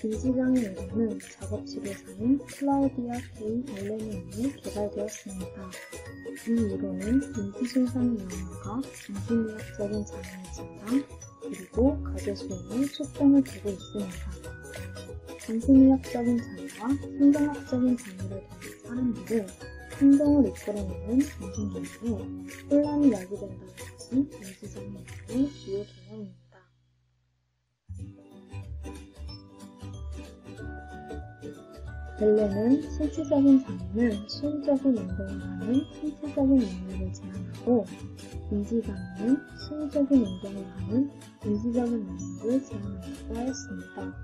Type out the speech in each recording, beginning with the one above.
인지장애 이론은 작업치료사인 클라우디아 K. 엘렌에 의해 개발되었습니다. 이 이론은 인지신상의 영역과 정신의학적인 장애의 진단, 그리고 가제수행에 초점을 두고 있습니다. 정신의학적인 장애와 행동학적인 장애를 가진 사람들은 행동을 이끌어내는 정신기능에 혼란이 야기된다는 것이 인지장애 이론의 주요 개념입니다. 엘렌은 신체적인 장애는 수의적인 운동을 하는 신체적인 능력을 제한하고 인지장애는 수의적인 운동을 하는 인지적인 능력을 제한한다고 하였습니다.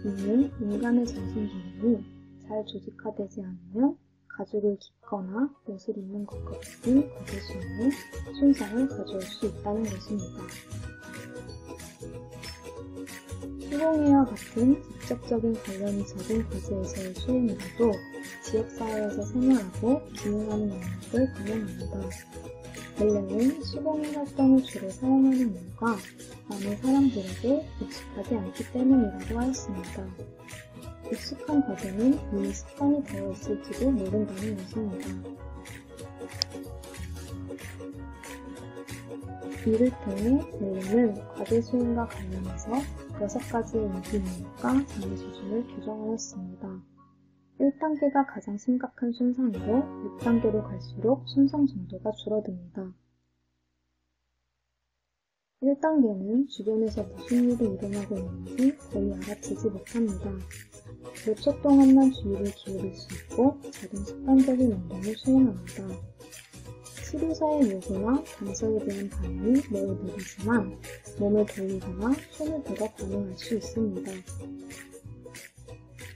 이는 인간의 정신기능이 잘 조직화되지 않으면 가죽을 깁거나 옷을 입는 것과 같은 가제수행에 손상을 가져올 수 있다는 것입니다. 수공예와 같은 직접적인 관련이 적은 과제에서의 수행이라도 지역사회에서 생활하고 기능하는 능력을 반영합니다. 엘렌은 수공예 활동을 주로 사용하는 이유가 많은 사람들에게 익숙하지 않기 때문이라고 하였습니다. 익숙한 과제는 이미 습관이 되어 있을지도 모른다는 것입니다. 이를 통해 엘렌은 과제 수행과 관련해서 6가지의 인지 능력과 장애 수준을 규정하였습니다. 1단계가 가장 심각한 손상으로 6단계로 갈수록 손상 정도가 줄어듭니다. 1단계는 주변에서 무슨 일이 일어나고 있는지 거의 알아채지 못합니다. 몇 초 동안만 주의를 기울일 수 있고 작은 습관적인 운동을 수행합니다. 치료사의 요구나 단서에 대한 반응이 매우 느리지만 몸을 돌리거나 손을 들어 반응할 수 있습니다.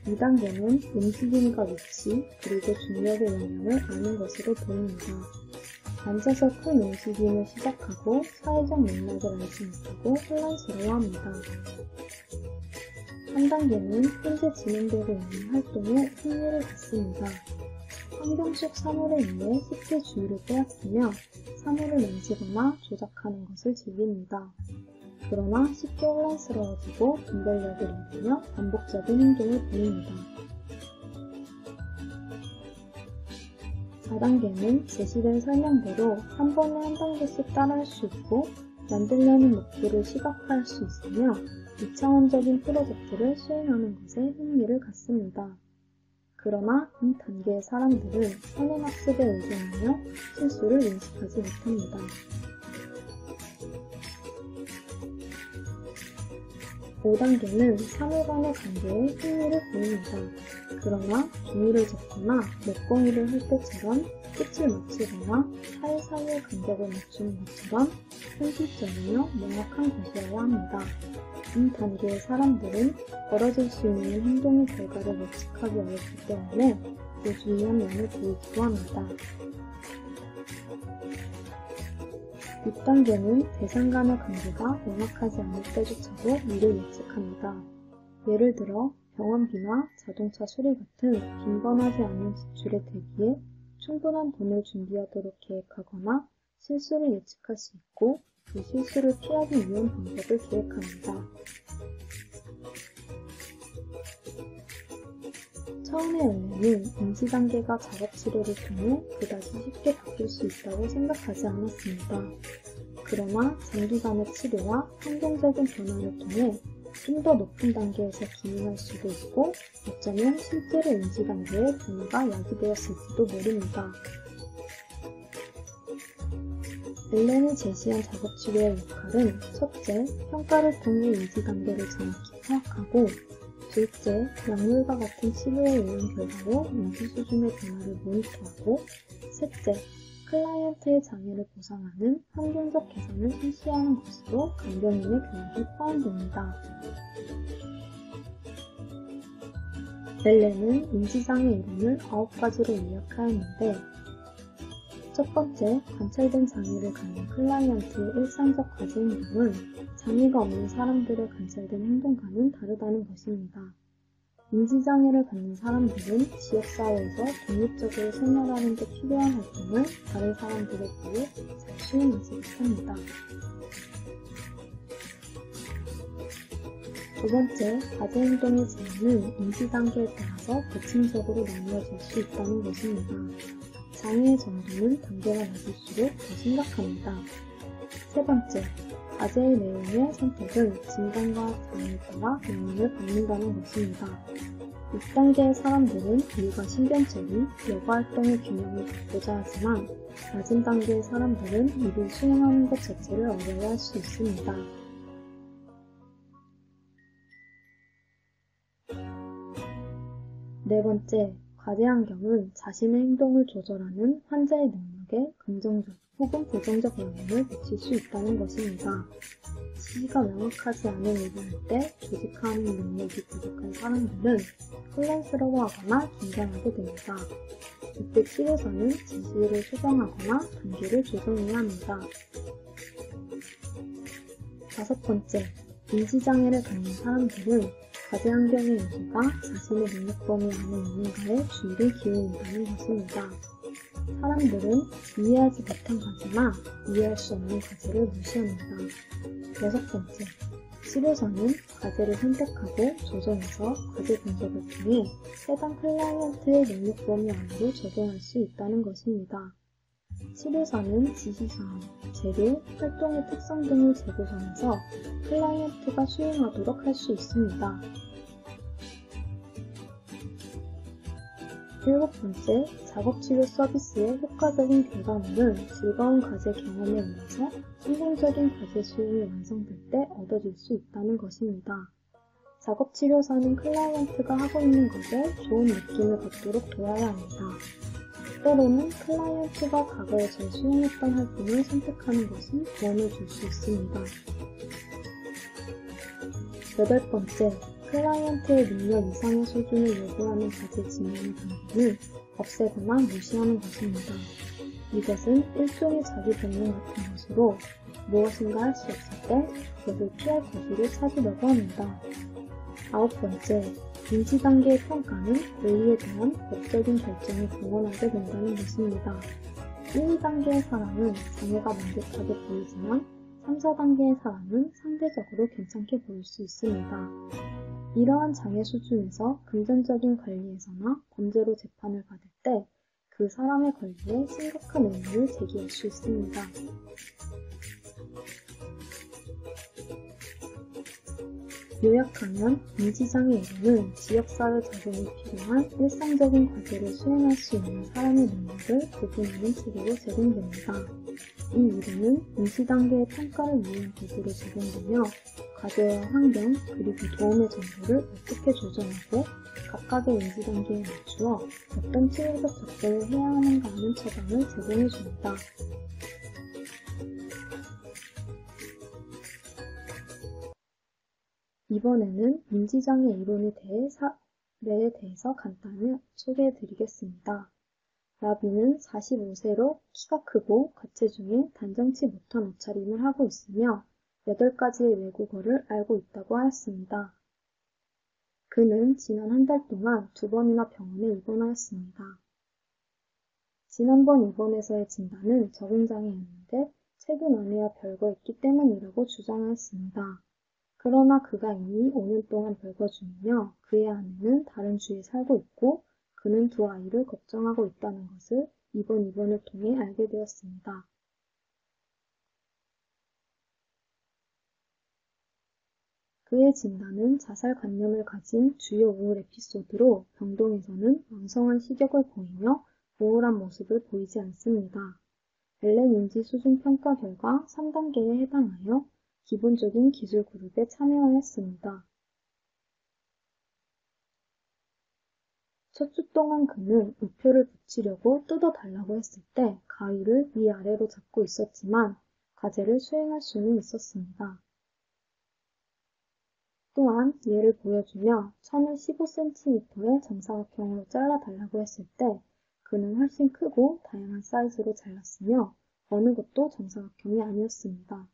2단계는 움직임과 위치, 그리고 중력의 영향을 아는 것으로 보입니다. 앉아서 큰 움직임을 시작하고 사회적 맥락을 알지 못하고 혼란스러워합니다. 3단계는 현재 진행되고 있는 활동에 흥미를 갖습니다. 환경 속 사물에 의해 쉽게 주의를 빼앗기며 사물을 만지거나 조작하는 것을 즐깁니다. 그러나 쉽게 혼란스러워지고 분별력을 잃으며 반복적인 행동을 보입니다. 4단계는 제시된 설명대로 한 번에 한 단계씩 따라할 수 있고 만들려는 목표를 시각화할 수 있으며 2차원적인 프로젝트를 수행하는 것에 흥미를 갖습니다. 그러나 이 단계의 사람들은 선행학습에 의존하며 실수를 인식하지 못합니다. 5단계는 사물 간의 관계에 흥미를 보입니다. 그러나 종이를 접거나 목공이를 할 때처럼 끝을 맞추거나 사이사이의 간격을 맞추는 것처럼 현실적이며 명확한 것이어야 합니다. 이 단계의 사람들은 벌어질 수 있는 행동의 결과를 예측하기 어렵기 때문에 무주의한 면을 보이기도 합니다. 6단계는 대상 간의 관계가 명확하지 않을 때조차도 미를 예측합니다. 예를 들어 병원비나 자동차 수리 같은 빈번하지 않은 지출에 대비해 충분한 돈을 준비하도록 계획하거나 실수를 예측할 수 있고 그 실수를 피하기 위한 방법을 계획합니다. 처음에 엘렌은 인지단계가 작업치료를 통해 그다지 쉽게 바뀔 수 있다고 생각하지 않았습니다. 그러나 장기간의 치료와 환경적인 변화를 통해 좀 더 높은 단계에서 기능할 수도 있고 어쩌면 실제로 인지단계의 변화가 야기되었을지도 모릅니다. 엘렌이 제시한 작업치료의 역할은 첫째, 평가를 통해 인지단계를 정확히 파악하고 둘째, 약물과 같은 치료에 의한 결과로 인지 수준의 변화를 모니터하고 셋째, 클라이언트의 장애를 보상하는 환경적 개선을 실시하는 것으로 간병인의 교육이 포함됩니다. 엘렌은 인지장애 이론을 9가지로 요약하였는데 첫 번째, 관찰된 장애를 갖는 클라이언트의 일상적 과제 행동은 장애가 없는 사람들의 관찰된 행동과는 다르다는 것입니다. 인지장애를 갖는 사람들은 지역사회에서 독립적으로 생활하는 데 필요한 활동을 다른 사람들에 비해 잘 수행하지 못합니다. 두 번째, 과제 행동의 제한은 인지 단계에 따라서 계층적으로 나누어질 수 있다는 것입니다. 장애의 정도는 단계가 낮을수록 더 심각합니다. 세 번째, 과제의 내용의 선택은 진단과 장애에 따라 영향을 받는다는 것입니다. 6단계의 사람들은 일과 신변처리, 여가활동의 균형을 갖고자 하지만 낮은 단계의 사람들은 일을 수행하는 것 자체를 어려워할 수 있습니다. 네 번째, 과제 환경은 자신의 행동을 조절하는 환자의 능력에 긍정적 혹은 부정적 영향을 미칠 수 있다는 것입니다. 지시가 명확하지 않은 일을 할 때 조직화하는 능력이 부족한 사람들은 혼란스러워하거나 긴장하게 됩니다. 이때 치료사는 지시를 수정하거나 단계를 조정해야 합니다. 다섯 번째, 인지장애를 갖는 사람들은 과제 환경의 요소가 자신의 능력 범위 안에 있는가에 주의를 기울인다는 것입니다. 사람들은 이해하지 못한 과제나 이해할 수 없는 과제를 무시합니다. 여섯 번째, 치료사는 과제를 선택하고 조정해서 과제 분석을 통해 해당 클라이언트의 능력 범위 안으로 적용할 수 있다는 것입니다. 치료사는 지시사항, 재료, 활동의 특성 등을 재구성해서 클라이언트가 수행하도록 할 수 있습니다. 일곱 번째, 작업치료 서비스의 효과적인 결과물은 즐거운 과제 경험에 의해서 성공적인 과제 수행이 완성될 때 얻어질 수 있다는 것입니다. 작업치료사는 클라이언트가 하고 있는 것에 좋은 느낌을 갖도록 도와야 합니다. 때로는 클라이언트가 과거에 잘 수행했던 활동을 선택하는 것이 도움을 줄 수 있습니다. 여덟 번째, 클라이언트의 능력 이상의 수준을 요구하는 과제 진행 단계는 없애거나 무시하는 것입니다. 이것은 일종의 자기 변명 같은 것으로 무엇인가 할 수 없을 때 그것을 피할 거리를 찾으려고 합니다. 아홉 번째, 인지 단계의 평가는 권리에 대한 법적인 결정을 동원하게 된다는 것입니다. 1, 2단계의 사람은 장애가 명백하게 보이지만 3, 4단계의 사람은 상대적으로 괜찮게 보일 수 있습니다. 이러한 장애 수준에서 금전적인 권리에서나 범죄로 재판을 받을 때 그 사람의 권리에 심각한 의문을 제기할 수 있습니다. 요약하면 인지장애 이론은 지역사회 적용이 필요한 일상적인 과제를 수행할 수 있는 사람의 능력을 구분하는 체계로 제공됩니다. 이 이론은 인지단계의 평가를 위한 도구로 적용되며 과제와 환경 그리고 도움의 정보를 어떻게 조정하고 각각의 인지단계에 맞추어 어떤 치료적 접근을 해야 하는가 하는 처방을 제공해줍니다. 이번에는 인지장애 이론에 대해서 간단히 소개해드리겠습니다. 라비는 45세로 키가 크고 과체중에 단정치 못한 옷차림을 하고 있으며 8가지의 외국어를 알고 있다고 하였습니다. 그는 지난 한 달 동안 2번이나 병원에 입원하였습니다. 지난번 입원에서의 진단은 적응장애였는데 최근 아내와 별거 있기 때문이라고 주장하였습니다. 그러나 그가 이미 5년 동안 별거 중이며 그의 아내는 다른 주에 살고 있고 그는 두 아이를 걱정하고 있다는 것을 이번 입원을 통해 알게 되었습니다. 그의 진단은 자살관념을 가진 주요 우울 에피소드로 병동에서는 왕성한 식욕을 보이며 우울한 모습을 보이지 않습니다. 엘렌 인지 수준 평가 결과 3단계에 해당하여 기본적인 기술 그룹에 참여하였습니다. 첫 주 동안 그는 우표를 붙이려고 뜯어달라고 했을 때 가위를 위아래로 잡고 있었지만 과제를 수행할 수는 있었습니다. 또한 예를 보여주며 천을 15cm의 정사각형으로 잘라달라고 했을 때 그는 훨씬 크고 다양한 사이즈로 잘랐으며 어느 것도 정사각형이 아니었습니다.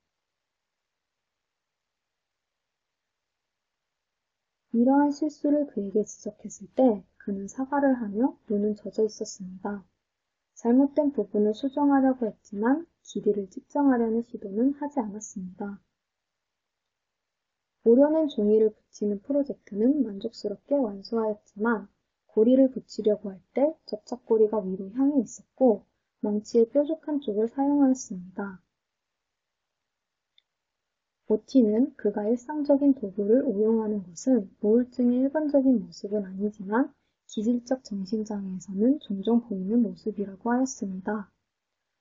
이러한 실수를 그에게 지적했을 때 그는 사과를 하며 눈은 젖어 있었습니다. 잘못된 부분을 수정하려고 했지만 길이를 측정하려는 시도는 하지 않았습니다. 보려낸 종이를 붙이는 프로젝트는 만족스럽게 완수하였지만 고리를 붙이려고 할 때 접착고리가 위로 향해 있었고 망치의 뾰족한 쪽을 사용하였습니다. 오티는 그가 일상적인 도구를 오용하는 것은 우울증의 일반적인 모습은 아니지만 기질적 정신장애에서는 종종 보이는 모습이라고 하였습니다.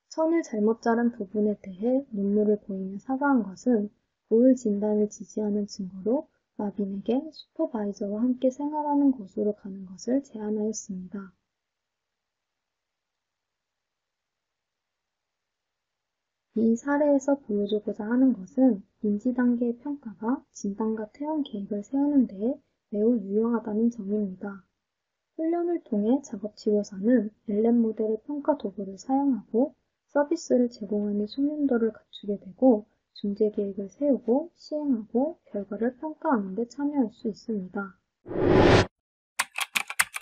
선을 잘못 자른 부분에 대해 눈물을 보이며 사과한 것은 우울 진단을 지지하는 증거로 마빈에게 슈퍼바이저와 함께 생활하는 곳으로 가는 것을 제안하였습니다. 이 사례에서 보여주고자 하는 것은 인지단계의 평가가 진단과 퇴원 계획을 세우는 데에 매우 유용하다는 점입니다. 훈련을 통해 작업치료사는 엘렌 모델의 평가 도구를 사용하고 서비스를 제공하는 숙련도를 갖추게 되고 중재 계획을 세우고 시행하고 결과를 평가하는 데 참여할 수 있습니다.